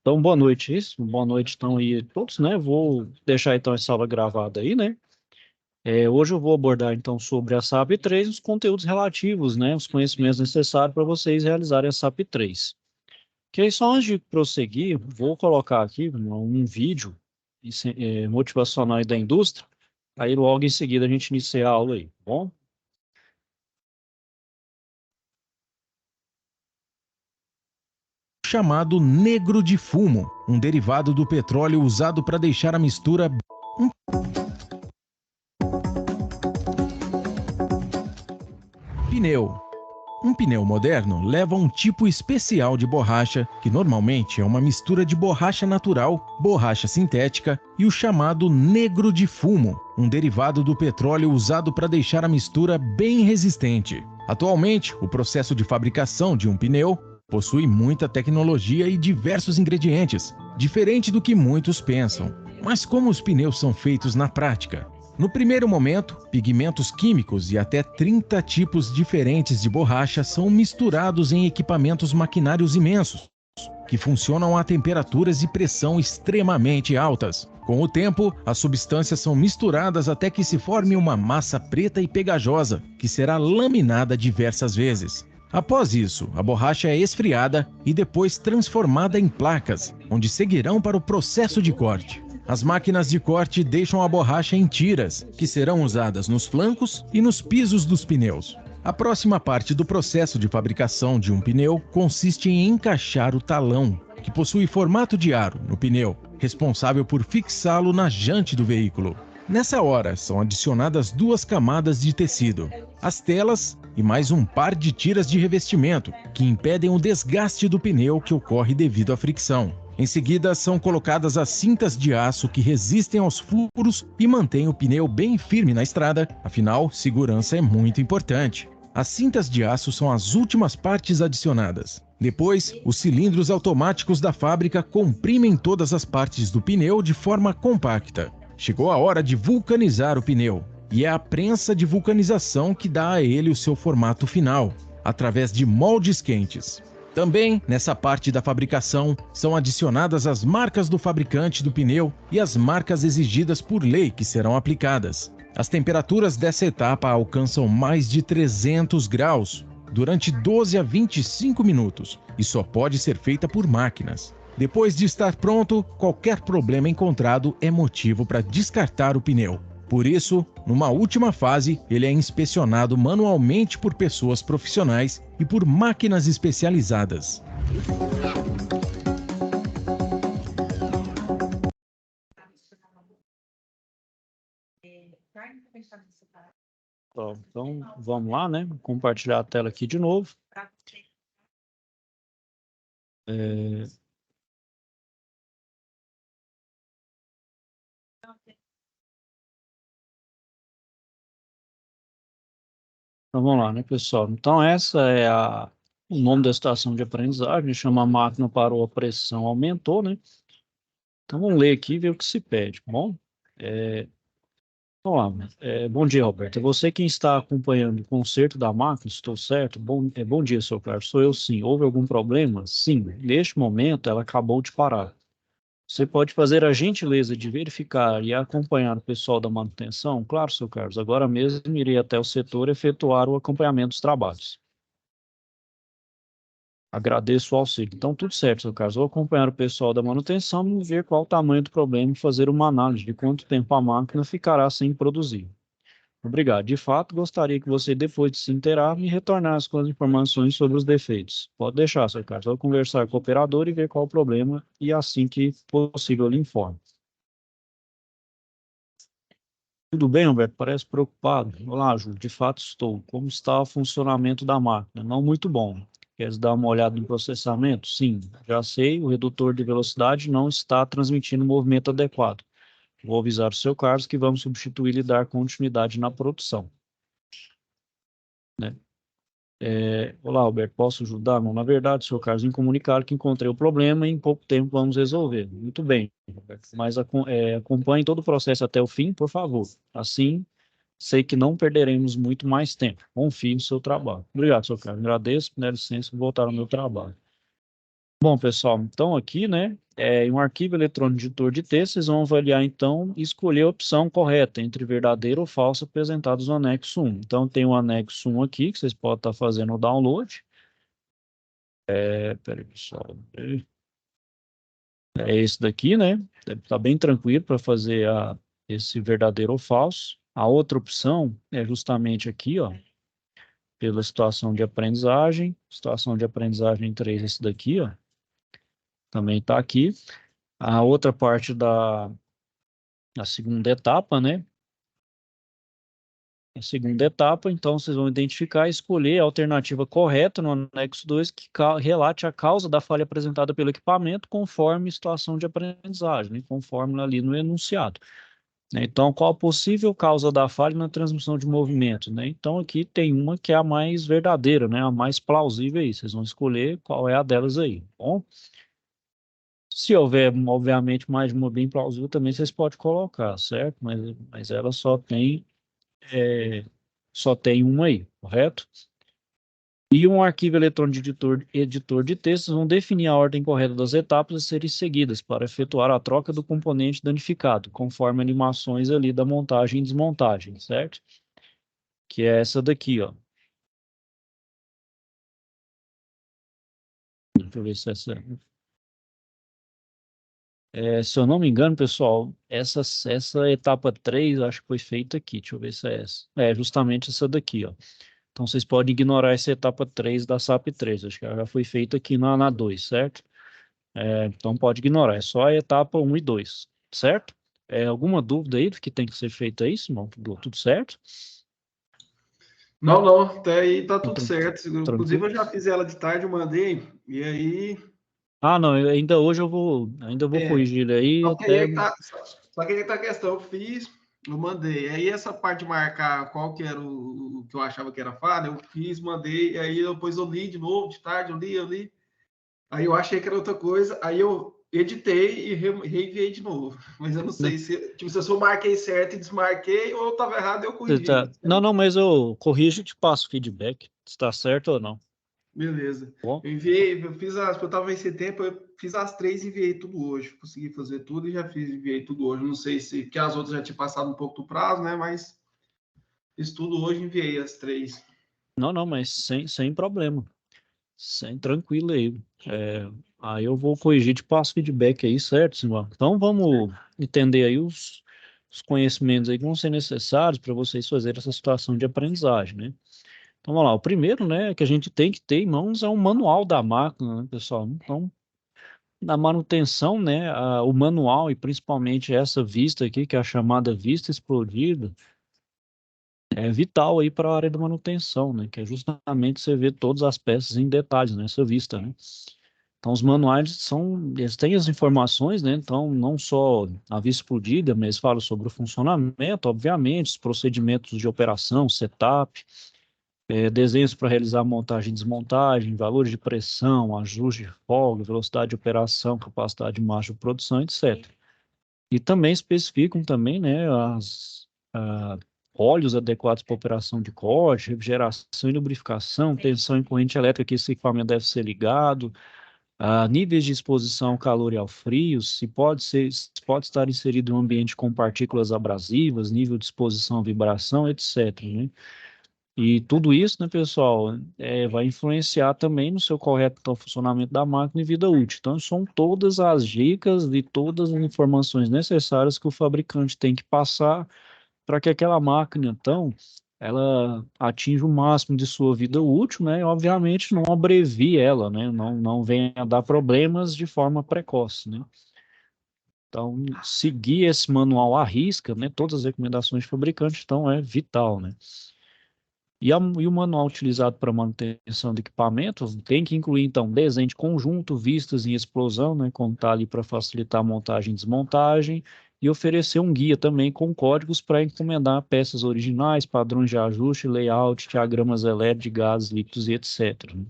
Então, boa noite, isso. Boa noite, então, aí todos, né? Vou deixar, então, essa aula gravada aí, né? Hoje eu vou abordar, então, sobre a SAP 3, os conteúdos relativos, né? Os conhecimentos necessários para vocês realizarem a SAP 3. Que aí, só antes de prosseguir, vou colocar aqui um vídeo motivacional aí da indústria. Aí, logo em seguida, a gente inicia a aula aí, tá bom? Chamado negro de fumo, um derivado do petróleo usado para deixar a mistura. Pneu. Um pneu moderno leva um tipo especial de borracha, que normalmente é uma mistura de borracha natural, borracha sintética e o chamado negro de fumo, um derivado do petróleo usado para deixar a mistura bem resistente. Atualmente, o processo de fabricação de um pneu possui muita tecnologia e diversos ingredientes, diferente do que muitos pensam. Mas como os pneus são feitos na prática? No primeiro momento, pigmentos químicos e até 30 tipos diferentes de borracha são misturados em equipamentos maquinários imensos, que funcionam a temperaturas e pressão extremamente altas. Com o tempo, as substâncias são misturadas até que se forme uma massa preta e pegajosa, que será laminada diversas vezes. Após isso, a borracha é esfriada e depois transformada em placas, onde seguirão para o processo de corte. As máquinas de corte deixam a borracha em tiras, que serão usadas nos flancos e nos pisos dos pneus. A próxima parte do processo de fabricação de um pneu consiste em encaixar o talão, que possui formato de aro no pneu, responsável por fixá-lo na jante do veículo. Nessa hora, são adicionadas 2 camadas de tecido, as telas e mais um par de tiras de revestimento, que impedem o desgaste do pneu que ocorre devido à fricção. Em seguida, são colocadas as cintas de aço que resistem aos furos e mantêm o pneu bem firme na estrada, afinal, segurança é muito importante. As cintas de aço são as últimas partes adicionadas. Depois, os cilindros automáticos da fábrica comprimem todas as partes do pneu de forma compacta. Chegou a hora de vulcanizar o pneu, e é a prensa de vulcanização que dá a ele o seu formato final, através de moldes quentes. Também, nessa parte da fabricação, são adicionadas as marcas do fabricante do pneu e as marcas exigidas por lei que serão aplicadas. As temperaturas dessa etapa alcançam mais de 300 graus durante 12 a 25 minutos e só pode ser feita por máquinas. Depois de estar pronto, qualquer problema encontrado é motivo para descartar o pneu. Por isso, numa última fase, ele é inspecionado manualmente por pessoas profissionais e por máquinas especializadas. Então, vamos lá, né? Compartilhar a tela aqui de novo. Então, vamos lá, né, pessoal? Então, essa é o nome da estação de aprendizagem, chama Máquina Parou, a Pressão Aumentou, né? Então, vamos ler aqui e ver o que se pede, tá bom? Vamos lá. Bom dia, Roberto. É você quem está acompanhando o conserto da máquina, estou certo? Bom dia, seu Carlos. Sou eu, sim. Houve algum problema? Sim. Neste momento, ela acabou de parar. Você pode fazer a gentileza de verificar e acompanhar o pessoal da manutenção? Claro, seu Carlos. Agora mesmo irei até o setor efetuar o acompanhamento dos trabalhos. Agradeço o auxílio. Então, tudo certo, seu Carlos. Vou acompanhar o pessoal da manutenção e ver qual o tamanho do problema e fazer uma análise de quanto tempo a máquina ficará sem produzir. Obrigado. De fato, gostaria que você, depois de se inteirar, me retornasse com as informações sobre os defeitos. Pode deixar, seu Carlos. Vou conversar com o operador e ver qual o problema e assim que possível lhe informo. Tudo bem, Roberto? Parece preocupado. Olá, Júlio. De fato estou. Como está o funcionamento da máquina? Não muito bom. Queres dar uma olhada no processamento? Sim, já sei. O redutor de velocidade não está transmitindo o movimento adequado. Vou avisar o seu Carlos que vamos substituir e dar continuidade na produção. Né? Olá, Alberto, posso ajudar? Não, na verdade, senhor Carlos, em comunicar que encontrei o problema e em pouco tempo vamos resolver. Muito bem, Roberto, mas acompanhe todo o processo até o fim, por favor. Assim, sei que não perderemos muito mais tempo. Confie no seu trabalho. Obrigado, senhor Carlos. Agradeço, com licença, vou voltar ao meu trabalho. Bom, pessoal, então aqui, né, em um arquivo eletrônico de editor de texto, vocês vão avaliar, então, e escolher a opção correta entre verdadeiro ou falso apresentados no anexo 1. Então, tem o anexo 1 aqui, que vocês podem estar fazendo o download. Peraí, pessoal. É esse daqui, né? Tá bem tranquilo para fazer esse verdadeiro ou falso. A outra opção é justamente aqui, ó, pela situação de aprendizagem. Situação de aprendizagem 3, esse daqui, ó, também está aqui. A outra parte da segunda etapa, né? A segunda etapa, então, vocês vão identificar e escolher a alternativa correta no anexo 2 que relate a causa da falha apresentada pelo equipamento conforme situação de aprendizagem, né? Conforme ali no enunciado, né? Então, qual a possível causa da falha na transmissão de movimento, né? Então, aqui tem uma que é a mais verdadeira, né? A mais plausível aí. Vocês vão escolher qual é a delas aí, tá bom? Se houver, obviamente, mais de uma bem plausível também vocês podem colocar, certo? Mas ela só tem uma aí, correto? E um arquivo eletrônico de editor de textos vão definir a ordem correta das etapas a serem seguidas para efetuar a troca do componente danificado, conforme animações ali da montagem e desmontagem, certo? Que é essa daqui, ó. Deixa eu ver se essa... se eu não me engano, pessoal, essa etapa 3 acho que foi feita aqui. Deixa eu ver se é essa. É justamente essa daqui, ó. Então, vocês podem ignorar essa etapa 3 da SAP 3. Acho que ela já foi feita aqui na 2, certo? Então, pode ignorar. É só a etapa 1 e 2, certo? Alguma dúvida aí do que tem que ser feito aí, Simão? Tudo certo? Não, não, até aí tá Então, tudo certo. Inclusive, tranquilo? eu já fiz ela de tarde, eu mandei, e aí. Ah, não, ainda hoje ainda vou É, corrigir ele aí, só que aí até... é que tá, só que aí tá a questão, eu fiz, eu mandei. Aí essa parte de marcar qual que era o que eu achava que era falha, eu fiz, mandei, aí depois eu li de novo, de tarde, eu li. Aí eu achei que era outra coisa, aí eu editei e reenviei de novo. Mas eu não sei se, tipo, se eu marquei certo e desmarquei, ou eu estava errado e eu corrigi. Não, não, mas eu corrijo e te passo feedback, se está certo ou não. Beleza. Bom? Eu enviei, eu estava esse tempo, eu fiz as três e enviei tudo hoje. Consegui fazer tudo e já fiz, enviei tudo hoje. Não sei se, porque as outras já tinha passado um pouco do prazo, né? Mas fiz tudo hoje e enviei as três. Não, não, mas sem problema. Sem tranquilo aí. Aí eu vou corrigir e te passo feedback aí, certo, Simão? Então vamos entender aí os conhecimentos aí que vão ser necessários para vocês fazerem essa situação de aprendizagem, né? Então vamos lá, o primeiro, né, que a gente tem que ter em mãos é um manual da máquina, né, pessoal? Então, na manutenção, né, o manual e principalmente essa vista aqui, que é a chamada vista explodida, é vital aí para a área da manutenção, né? Que é justamente você ver todas as peças em detalhes nessa vista, né? Então, os manuais eles têm as informações, né? Então, não só a vista explodida, mas falam sobre o funcionamento, obviamente, os procedimentos de operação, setup, desenhos para realizar montagem e desmontagem, valores de pressão, ajuste de folga, velocidade de operação, capacidade de margem de produção, etc. E também especificam também, né, óleos adequados para operação de corte, refrigeração e lubrificação, tensão e corrente elétrica que esse equipamento deve ser ligado, níveis de exposição ao calor e ao frio, se pode estar inserido em um ambiente com partículas abrasivas, nível de exposição à vibração, etc., né? E tudo isso, né, pessoal, vai influenciar também no seu correto funcionamento da máquina e vida útil. Então, são todas as dicas e todas as informações necessárias que o fabricante tem que passar para que aquela máquina, então, ela atinja o máximo de sua vida útil, né? E, obviamente, não abrevie ela, né? Não venha a dar problemas de forma precoce, né? Então, seguir esse manual à risca, né? Todas as recomendações do fabricante, então, é vital, né? E o manual utilizado para manutenção do equipamento tem que incluir, então, desenho de conjunto, vistas em explosão, né, como está ali para facilitar a montagem e desmontagem, e oferecer um guia também com códigos para encomendar peças originais, padrões de ajuste, layout, diagramas elétricos, de gases, líquidos e etc., né?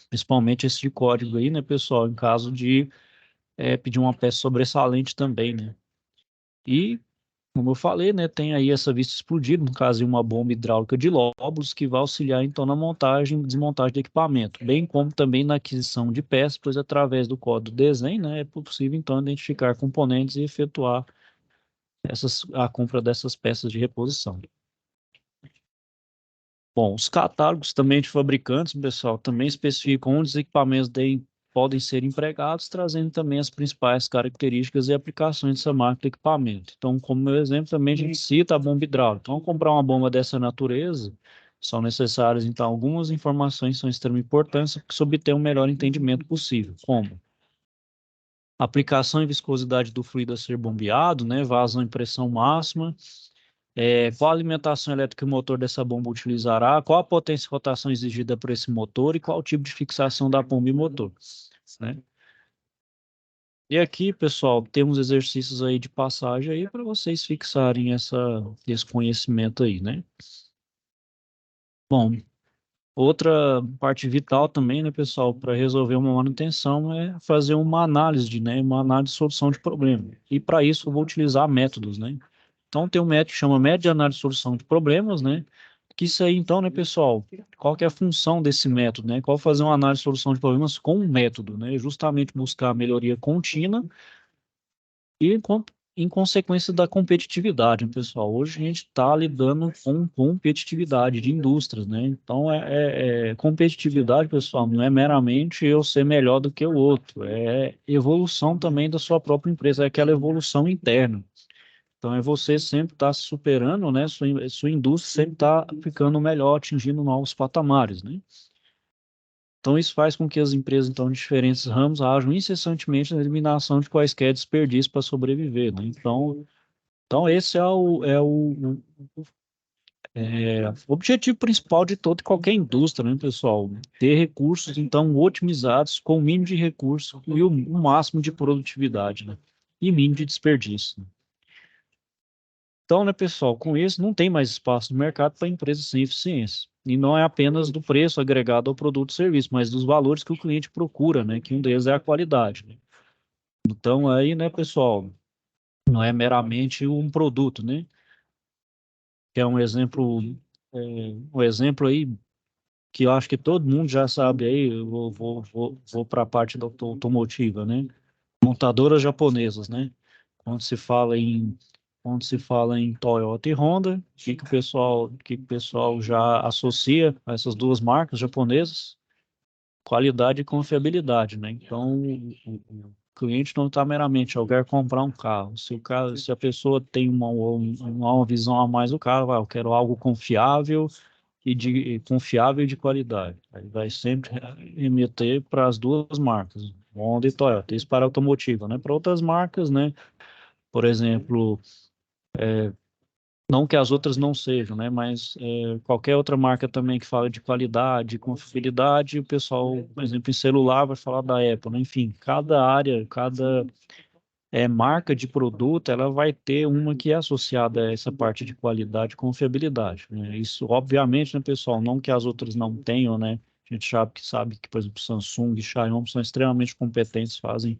Principalmente esse de código aí, né, pessoal, em caso de pedir uma peça sobressalente também, né? E Como eu falei, né, tem aí essa vista explodida, no caso de uma bomba hidráulica de lóbulos, que vai auxiliar, então, na montagem e desmontagem do equipamento, bem como também na aquisição de peças, pois através do código desenho, né, é possível, então, identificar componentes e efetuar a compra dessas peças de reposição. Bom, os catálogos também de fabricantes, pessoal, também especificam onde os equipamentos podem ser empregados, trazendo também as principais características e aplicações dessa marca de equipamento. Então, como meu exemplo, também a gente cita a bomba hidráulica. Então, comprar uma bomba dessa natureza, são necessárias, então, algumas informações que são extremamente importantes para se obter um melhor entendimento possível, como aplicação e viscosidade do fluido a ser bombeado, né, vazão e pressão máxima, qual a alimentação elétrica o motor dessa bomba utilizará, qual a potência de rotação exigida por esse motor e qual o tipo de fixação da bomba e motor, né? E aqui, pessoal, temos exercícios aí de passagem aí para vocês fixarem esse conhecimento aí, né? Bom, outra parte vital também, né, pessoal, para resolver uma manutenção é fazer uma análise, né, uma análise de solução de problema. E para isso eu vou utilizar métodos, né? Então tem um método que chama método de análise de solução de problemas, né? Que isso aí, então, né, pessoal, qual que é a função desse método, né? Qual fazer uma análise de solução de problemas com um método, né? Justamente buscar a melhoria contínua e em consequência da competitividade, né, pessoal. Hoje a gente está lidando com competitividade de indústrias, né? Então, competitividade, pessoal, não é meramente eu ser melhor do que o outro, é evolução também da sua própria empresa, é aquela evolução interna. Então, é você sempre estar se superando, né? Sua indústria sempre está ficando melhor, atingindo novos patamares, né? Então, isso faz com que as empresas, então, de diferentes ramos ajam incessantemente na eliminação de quaisquer desperdícios para sobreviver, né? Então esse o objetivo principal de toda e qualquer indústria, né, pessoal? Ter recursos, então, otimizados com o mínimo de recursos e o máximo de produtividade, né? E mínimo de desperdício. Então, né, pessoal, com isso não tem mais espaço no mercado para empresas sem eficiência. E não é apenas do preço agregado ao produto ou serviço, mas dos valores que o cliente procura, né? Que um deles é a qualidade, né? Então, aí, né, pessoal, não é meramente um produto, né? Que é um exemplo aí que eu acho que todo mundo já sabe aí, eu vou para a parte da automotiva, né? Montadoras japonesas, né? Quando se fala em quando se fala em Toyota e Honda, o que que o pessoal já associa a essas duas marcas japonesas? Qualidade e confiabilidade, né? Então, o cliente não está meramente, eu quero comprar um carro. Se a pessoa tem uma visão a mais do carro, eu quero algo confiável e de qualidade. Aí vai sempre remeter para as duas marcas, Honda e Toyota. Isso para a automotiva, né? Para outras marcas, né? Por exemplo, não que as outras não sejam, né? Mas qualquer outra marca também que fala de qualidade, confiabilidade, o pessoal, por exemplo, em celular vai falar da Apple, né? Enfim, cada área, cada marca de produto, ela vai ter uma que é associada a essa parte de qualidade e confiabilidade, né? Isso, obviamente, né, pessoal, não que as outras não tenham, né? A gente sabe que, por exemplo, Samsung e Xiaomi são extremamente competentes, fazem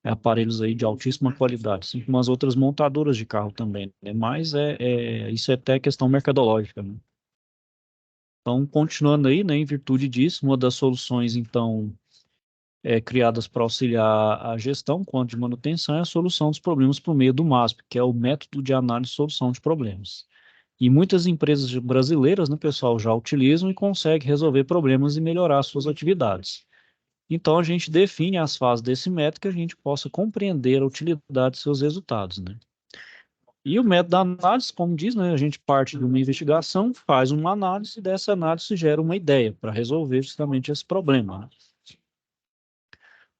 aparelhos aí de altíssima qualidade, assim como as outras montadoras de carro também, né? Mas isso é até questão mercadológica, né? Então, continuando aí, né, em virtude disso, uma das soluções, então, criadas para auxiliar a gestão quanto de manutenção é a solução dos problemas por meio do MASP, que é o método de análise e solução de problemas. E muitas empresas brasileiras, né, pessoal, já utilizam e conseguem resolver problemas e melhorar suas atividades. Então, a gente define as fases desse método que a gente possa compreender a utilidade de seus resultados, né? E o método da análise, como diz, né, a gente parte de uma investigação, faz uma análise e dessa análise gera uma ideia para resolver justamente esse problema, né?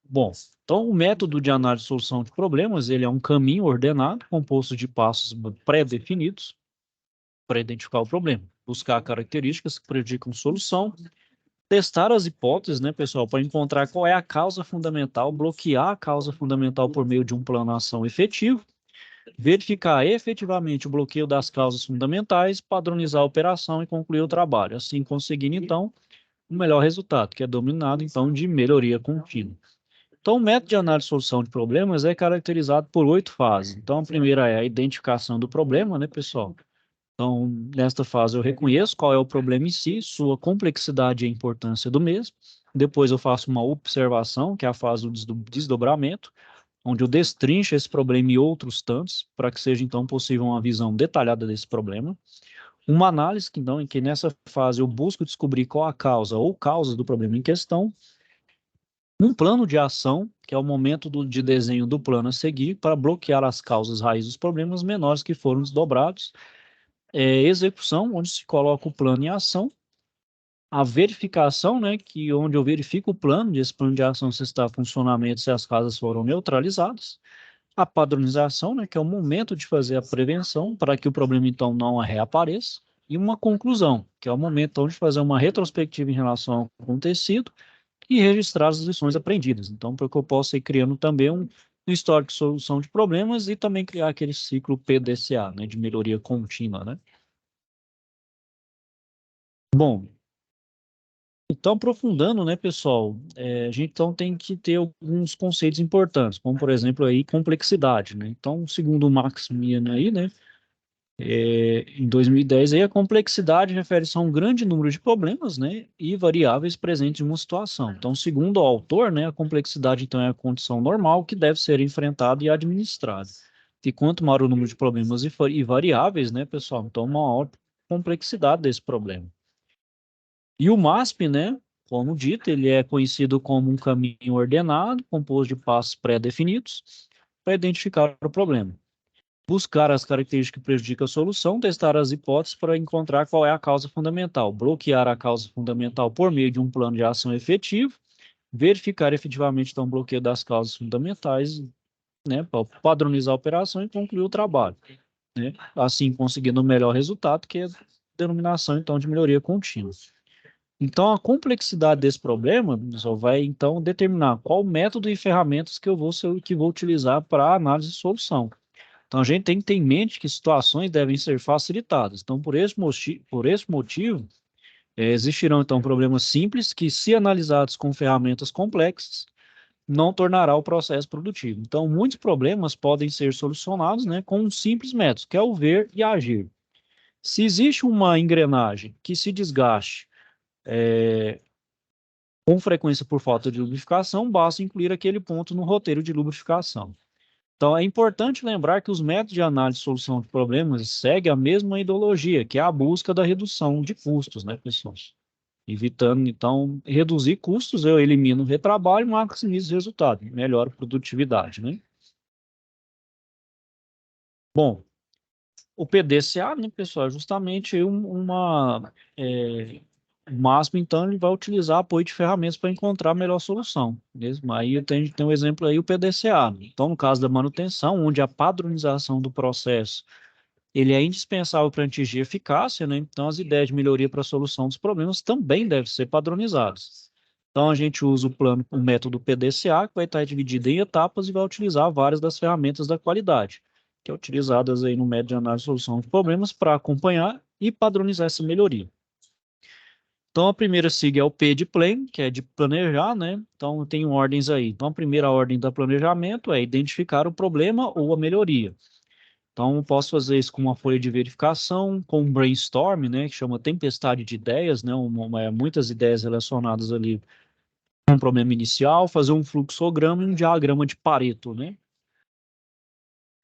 Bom, então o método de análise e solução de problemas, ele é um caminho ordenado, composto de passos pré-definidos para identificar o problema, buscar características que predicam solução, testar as hipóteses, né, pessoal, para encontrar qual é a causa fundamental, bloquear a causa fundamental por meio de um plano de ação efetivo, verificar efetivamente o bloqueio das causas fundamentais, padronizar a operação e concluir o trabalho, assim conseguindo, então, o melhor resultado, que é dominado, então, de melhoria contínua. Então, o método de análise e solução de problemas é caracterizado por 8 fases. Então, a primeira é a identificação do problema, né, pessoal? Então, nesta fase eu reconheço qual é o problema em si, sua complexidade e a importância do mesmo. Depois eu faço uma observação, que é a fase do desdobramento, onde eu destrincho esse problema e outros tantos, para que seja então possível uma visão detalhada desse problema. Uma análise, então, em que nessa fase eu busco descobrir qual a causa ou causas do problema em questão. Um plano de ação, que é o momento de desenho do plano a seguir, para bloquear as causas raízes dos problemas menores que foram desdobrados. Execução, onde se coloca o plano em ação. A verificação, né, que onde eu verifico o plano, esse plano de ação se está em funcionamento, se as causas foram neutralizadas. A padronização, né, que é o momento de fazer a prevenção para que o problema, então, não reapareça. E uma conclusão, que é o momento então, de fazer uma retrospectiva em relação ao acontecido e registrar as lições aprendidas. Então, para que eu possa ir criando também um histórico de solução de problemas e também criar aquele ciclo PDCA, né, de melhoria contínua, né? Bom, então, aprofundando, né, pessoal, a gente então tem que ter alguns conceitos importantes, como, por exemplo, aí, complexidade, né? Então, segundo o Max Mian aí, né, em 2010, aí, a complexidade refere-se a um grande número de problemas, né, e variáveis presentes em uma situação. Então, segundo o autor, né, a complexidade, então, é a condição normal que deve ser enfrentada e administrada. E quanto maior o número de problemas e variáveis, né, pessoal, então, maior a complexidade desse problema. E o MASP, né, como dito, ele é conhecido como um caminho ordenado, composto de passos pré-definidos, para identificar o problema. Buscar as características que prejudicam a solução, testar as hipóteses para encontrar qual é a causa fundamental, bloquear a causa fundamental por meio de um plano de ação efetivo, verificar efetivamente então, o bloqueio das causas fundamentais, né, para padronizar a operação e concluir o trabalho, né, assim conseguindo o melhor resultado, que é a denominação então de melhoria contínua. Então, a complexidade desse problema só vai, então, determinar qual método e ferramentas que eu vou utilizar para análise e solução. Então, a gente tem que ter em mente que situações devem ser facilitadas. Então, por esse motivo, existirão, então, problemas simples que, se analisados com ferramentas complexas, não tornará o processo produtivo. Então, muitos problemas podem ser solucionados, né, com um simples método, que é o ver e agir. Se existe uma engrenagem que se desgaste, com frequência por falta de lubrificação, basta incluir aquele ponto no roteiro de lubrificação. Então, é importante lembrar que os métodos de análise e solução de problemas seguem a mesma ideologia, que é a busca da redução de custos, né, pessoal? Evitando, então, reduzir custos, eu elimino o retrabalho e maximizo o resultado, melhoro a produtividade, né? Bom, o PDCA, né, pessoal, é justamente o máximo, então, ele vai utilizar apoio de ferramentas para encontrar a melhor solução. Mesmo. Aí tem um exemplo aí, o PDCA. Então, no caso da manutenção, onde a padronização do processo ele é indispensável para atingir eficácia, né? Então, as ideias de melhoria para a solução dos problemas também devem ser padronizadas. Então, a gente usa o método PDCA, que vai estar dividido em etapas e vai utilizar várias das ferramentas da qualidade, que é utilizadas aí no método de análise e solução de problemas para acompanhar e padronizar essa melhoria. Então, a primeira sigla é o P de Plan, que é de planejar, né? Então, tem ordens aí. Então, a primeira ordem do planejamento é identificar o problema ou a melhoria. Então, eu posso fazer isso com uma folha de verificação, com um brainstorm, né? Que chama tempestade de ideias, né? Muitas ideias relacionadas ali com um problema inicial, fazer um fluxograma e um diagrama de Pareto, né?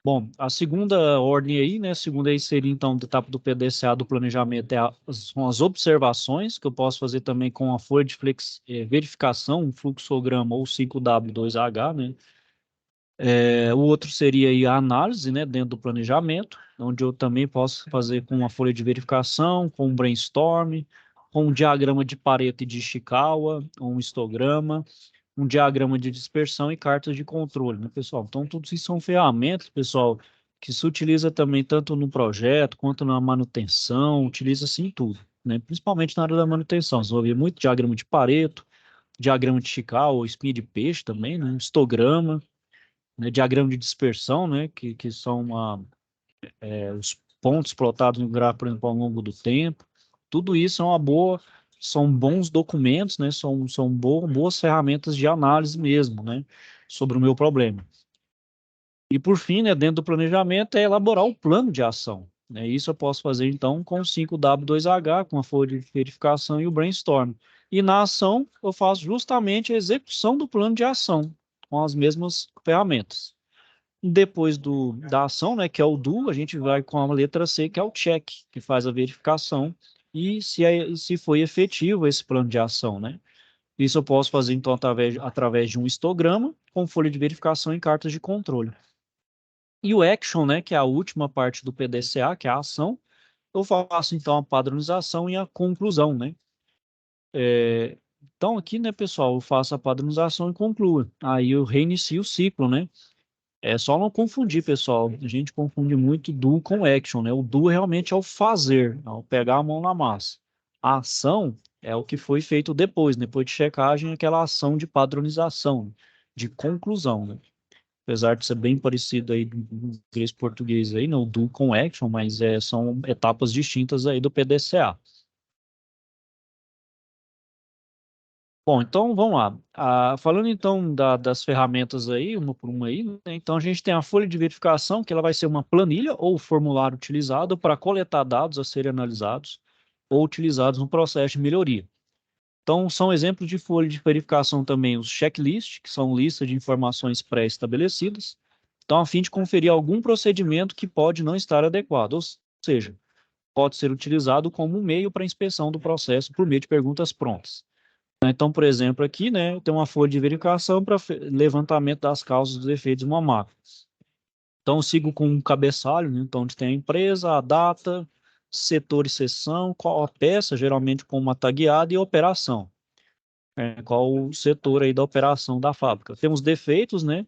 Bom, a segunda ordem aí, né? A segunda aí seria, então, da etapa do PDCA do planejamento, são as observações, que eu posso fazer também com a folha de verificação, um fluxograma ou 5W2H, né? O outro seria aí a análise, né, dentro do planejamento, onde eu também posso fazer com uma folha de verificação, com um brainstorm, com um diagrama de Pareto e de Ishikawa, um histograma, um diagrama de dispersão e cartas de controle, né, pessoal? Então, tudo isso são ferramentas, pessoal, que se utiliza também tanto no projeto quanto na manutenção, utiliza-se em tudo, né? Principalmente na área da manutenção. Você vai ver muito diagrama de Pareto, diagrama de Ishikawa, espinha de peixe também, né? Histograma, né? Diagrama de dispersão, né? Que são os pontos plotados no gráfico, por exemplo, ao longo do tempo. Tudo isso é são bons documentos, né? São boas ferramentas de análise mesmo, né? sobre o meu problema. E por fim, né, dentro do planejamento, é elaborar o plano de ação. Né? Isso eu posso fazer, então, com o 5W2H, com a folha de verificação e o brainstorm. E na ação, eu faço justamente a execução do plano de ação, com as mesmas ferramentas. Depois da ação, né, que é o do, a gente vai com a letra C, que é o check, que faz a verificação, e se foi efetivo esse plano de ação, né? Isso eu posso fazer, então, através de um histograma, com folha de verificação e cartas de controle. E o action, né, que é a última parte do PDCA, que é a ação, eu faço, então, a padronização e a conclusão, né? Então, aqui, né, pessoal, eu faço a padronização e concluo. Aí eu reinicio o ciclo, né? É só não confundir, pessoal. A gente confunde muito do com action, né? O do realmente é o fazer, é o pegar a mão na massa. A ação é o que foi feito depois de checagem, aquela ação de padronização, de conclusão, né? Apesar de ser bem parecido aí do inglês e português aí, não, do com action, mas são etapas distintas aí do PDCA. Bom, então vamos lá. Falando então das ferramentas aí, uma por uma aí, né? Então a gente tem a folha de verificação, que ela vai ser uma planilha ou formulário utilizado para coletar dados a serem analisados ou utilizados no processo de melhoria. Então são exemplos de folha de verificação também os checklists, que são listas de informações pré-estabelecidas, então a fim de conferir algum procedimento que pode não estar adequado, ou seja, pode ser utilizado como um meio para inspeção do processo por meio de perguntas prontas. Então, por exemplo, aqui, né, tem uma folha de verificação para levantamento das causas dos defeitos de uma máquina. Então, eu sigo com um cabeçalho, né, então, onde tem a empresa, a data, setor e seção, qual a peça, geralmente com uma tagueada, e operação. Qual o setor aí da operação da fábrica. Temos defeitos, né?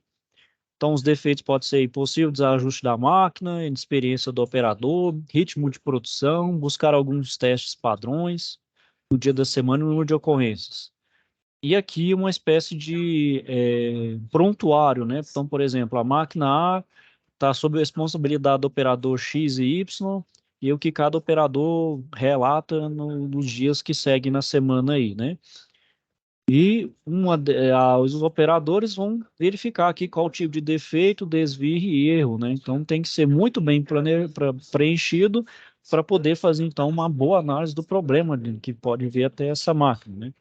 Então, os defeitos podem ser impossível desajuste da máquina, inexperiência do operador, ritmo de produção, buscar alguns testes padrões, no dia da semana e o número de ocorrências. E aqui uma espécie de prontuário, né? Então, por exemplo, a máquina A está sob a responsabilidade do operador X e Y, e o que cada operador relata nos dias que seguem na semana aí, né? E os operadores vão verificar aqui qual tipo de defeito, desvio e erro, né? Então tem que ser muito bem preenchido para poder fazer então uma boa análise do problema que pode vir até essa máquina, né?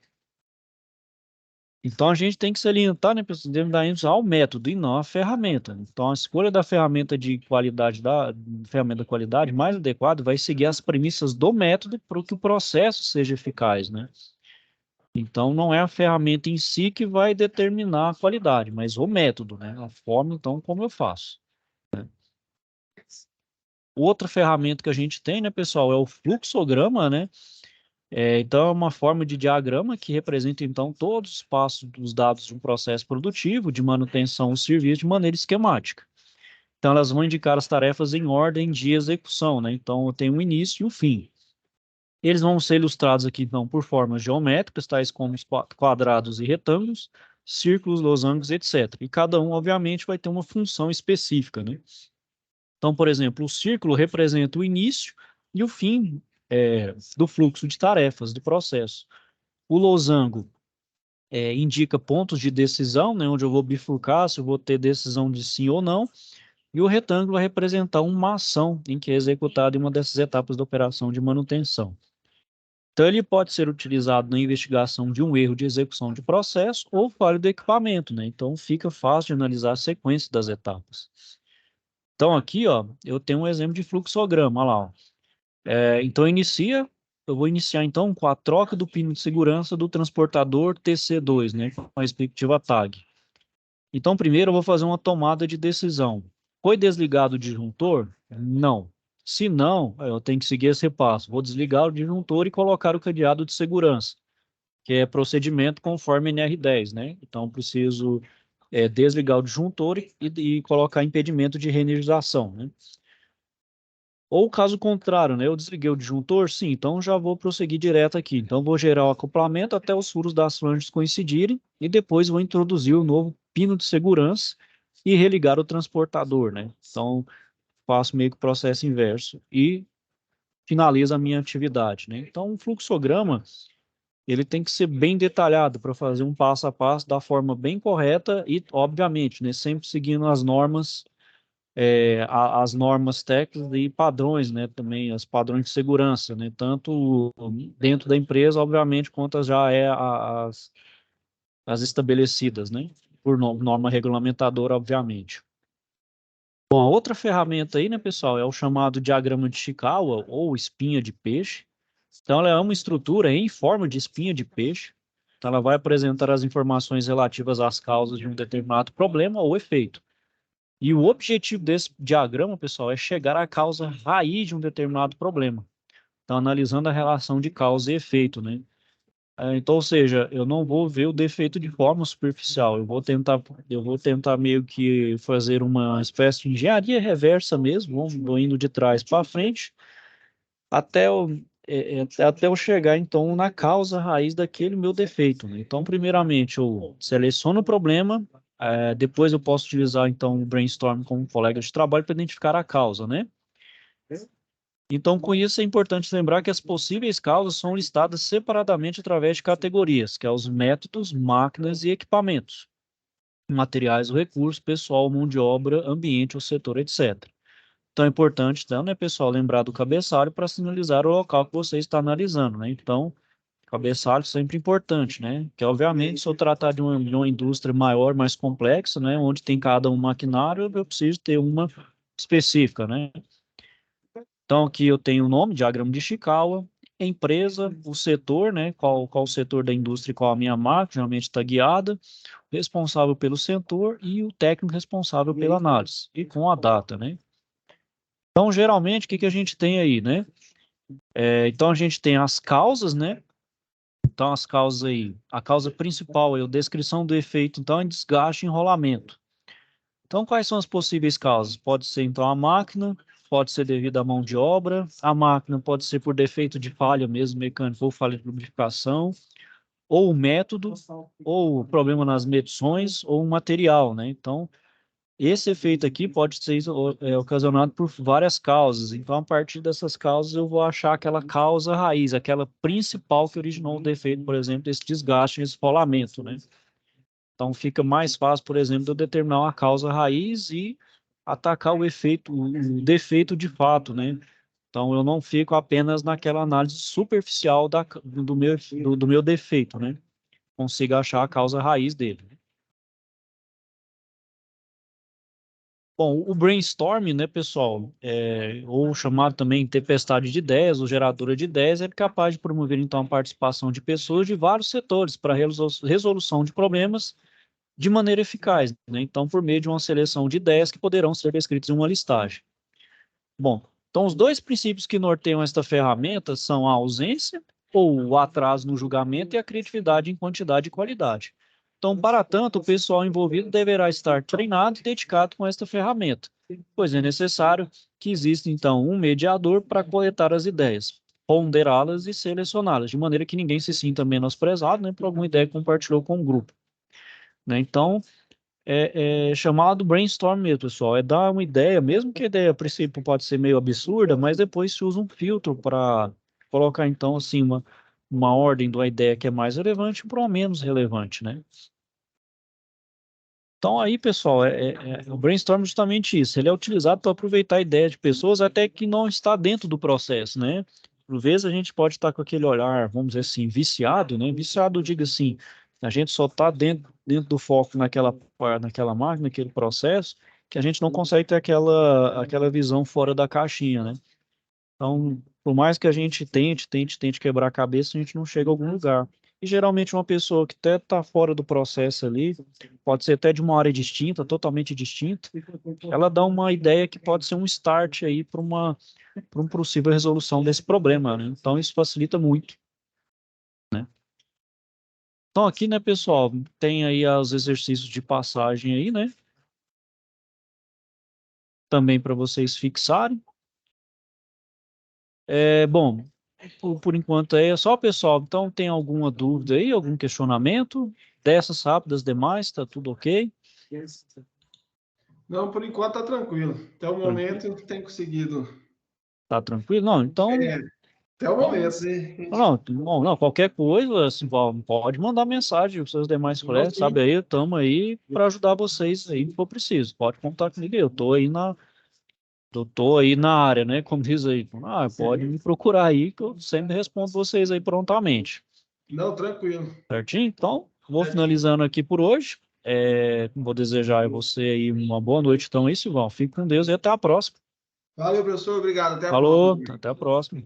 Então a gente tem que salientar, né, pessoal, devemos dar ênfase ao método e não à ferramenta. Então a escolha da ferramenta de qualidade, da ferramenta de qualidade mais adequada vai seguir as premissas do método para que o processo seja eficaz, né? Então não é a ferramenta em si que vai determinar a qualidade, mas o método, né? A forma, então, como eu faço. Outra ferramenta que a gente tem, né, pessoal, é o fluxograma, né? Então, é uma forma de diagrama que representa, então, todos os passos dos dados de um processo produtivo, de manutenção ou serviço, de maneira esquemática. Então, elas vão indicar as tarefas em ordem de execução, né? Então, eu tenho um início e um fim. Eles vão ser ilustrados aqui, então, por formas geométricas, tais como os quadrados e retângulos, círculos, losangos, etc. E cada um, obviamente, vai ter uma função específica, né? Então, por exemplo, o círculo representa o início e o fim do fluxo de tarefas, do processo. O losango indica pontos de decisão, né, onde eu vou bifurcar se eu vou ter decisão de sim ou não, e o retângulo vai representar uma ação em que é executada em uma dessas etapas da operação de manutenção. Então, ele pode ser utilizado na investigação de um erro de execução de processo ou falha do equipamento, né? Então, fica fácil de analisar a sequência das etapas. Então, aqui, ó, eu tenho um exemplo de fluxograma, olha lá, ó. Então, eu vou iniciar então com a troca do pino de segurança do transportador TC2, né, com a respectiva tag. Então, primeiro eu vou fazer uma tomada de decisão. Foi desligado o disjuntor? Não. Se não, eu tenho que seguir esse passo. Vou desligar o disjuntor e colocar o cadeado de segurança, que é procedimento conforme NR10, né? Então, preciso desligar o disjuntor e colocar impedimento de reenergização, né? Ou caso contrário, né? Eu desliguei o disjuntor, sim, então já vou prosseguir direto aqui. Então vou gerar o acoplamento até os furos das flanges coincidirem e depois vou introduzir o novo pino de segurança e religar o transportador, né? Então faço meio que o processo inverso e finalizo a minha atividade, né? Então o fluxograma ele tem que ser bem detalhado para fazer um passo a passo da forma bem correta e, obviamente, né, sempre seguindo as normas, as normas técnicas e padrões, né, também as padrões de segurança, né, tanto dentro da empresa, obviamente, quanto já as estabelecidas, né, por norma regulamentadora, obviamente. Bom, a outra ferramenta aí, né, pessoal, é o chamado diagrama de Chikawa ou espinha de peixe. Então, ela é uma estrutura em forma de espinha de peixe. Então, ela vai apresentar as informações relativas às causas de um determinado problema ou efeito. E o objetivo desse diagrama, pessoal, é chegar à causa raiz de um determinado problema. Então, analisando a relação de causa e efeito, né? Então, ou seja, eu não vou ver o defeito de forma superficial. Eu vou tentar meio que fazer uma espécie de engenharia reversa mesmo, vou indo de trás para frente, até até eu chegar, então, na causa raiz daquele meu defeito, né? Então, primeiramente, eu seleciono o problema, depois eu posso utilizar, então, o brainstorm com um colega de trabalho para identificar a causa, né? Então, com isso, é importante lembrar que as possíveis causas são listadas separadamente através de categorias, que é os métodos, máquinas e equipamentos, materiais ou recursos, pessoal, mão de obra, ambiente ou setor, etc. Então, é importante, então, né, pessoal, lembrar do cabeçalho para sinalizar o local que você está analisando, né? Então, cabeçalho sempre importante, né? Que, obviamente, se eu tratar de uma indústria maior, mais complexa, né, onde tem cada um maquinário, eu preciso ter uma específica, né? Então, aqui eu tenho o nome, diagrama de Chikawa, empresa, o setor, né? Qual o setor da indústria e qual a minha marca, geralmente está guiada, responsável pelo setor e o técnico responsável pela análise, e com a data, né? Então, geralmente, o que que a gente tem aí, né? Então, a gente tem as causas, né? Então, as causas aí, a causa principal é a descrição do efeito, então, é desgaste e enrolamento. Então, quais são as possíveis causas? Pode ser, então, a máquina, pode ser devido à mão de obra, a máquina pode ser por defeito de falha mesmo, mecânica ou falha de lubrificação, ou o método, ou o problema nas medições, ou o material, né? Então, esse efeito aqui pode ser ocasionado por várias causas. Então, a partir dessas causas, eu vou achar aquela causa raiz, aquela principal que originou o defeito, por exemplo, desse desgaste, esse rolamento, né? Então, fica mais fácil, por exemplo, de eu determinar uma causa raiz e atacar o efeito, o defeito de fato, né? Então, eu não fico apenas naquela análise superficial do meu defeito, né? Consigo achar a causa raiz dele. Bom, o brainstorming, né, pessoal, ou chamado também tempestade de ideias, ou geradora de ideias, é capaz de promover, então, a participação de pessoas de vários setores para a resolução de problemas de maneira eficaz, né? Então, por meio de uma seleção de ideias que poderão ser descritas em uma listagem. Bom, então os dois princípios que norteiam esta ferramenta são a ausência ou o atraso no julgamento e a criatividade em quantidade e qualidade. Então, para tanto, o pessoal envolvido deverá estar treinado e dedicado com esta ferramenta, pois é necessário que exista, então, um mediador para coletar as ideias, ponderá-las e selecioná-las, de maneira que ninguém se sinta menosprezado, né, por alguma ideia que compartilhou com o grupo, né? Então, é chamado brainstorm mesmo, pessoal. É dar uma ideia, mesmo que a ideia a princípio pode ser meio absurda, mas depois se usa um filtro para colocar, então, assim, uma ordem de uma ideia que é mais relevante para uma menos relevante, né? Então, aí, pessoal, o brainstorm é justamente isso. Ele é utilizado para aproveitar a ideia de pessoas até que não está dentro do processo, né? Por vezes a gente pode estar com aquele olhar, vamos dizer assim, viciado, né? Viciado, eu digo assim, a gente só está dentro do foco naquela máquina, naquele processo, que a gente não consegue ter aquela visão fora da caixinha, né? Então, por mais que a gente tente quebrar a cabeça, a gente não chega a algum lugar. E geralmente uma pessoa que até está fora do processo ali, pode ser até de uma área distinta, totalmente distinta, ela dá uma ideia que pode ser um start aí para uma possível resolução desse problema, né? Então isso facilita muito, né? Então aqui, né, pessoal, tem aí os exercícios de passagem aí, né? Também para vocês fixarem. Bom, por enquanto é só, pessoal. Então, tem alguma dúvida aí, algum questionamento? Dessas rápidas demais, tá tudo ok? Não, por enquanto tá tranquilo. Até o Tranquilo? momento eu tenho conseguido. Tá tranquilo? Não, então, É, Até o momento, né? Não, qualquer coisa, assim, pode mandar mensagem, os seus demais colegas, sabe aí, estamos aí para ajudar vocês aí, se for preciso. Pode contar comigo aí, eu tô aí na área, né? Como diz aí. Pode me procurar aí, que eu sempre respondo vocês aí prontamente. Não, tranquilo. Certinho? Então, vou Certinho. finalizando aqui por hoje. Vou desejar a você aí uma boa noite, então, aí, Silvão. Fique com Deus e até a próxima. Valeu, professor. Obrigado. Até a Falou, próxima. até a próxima.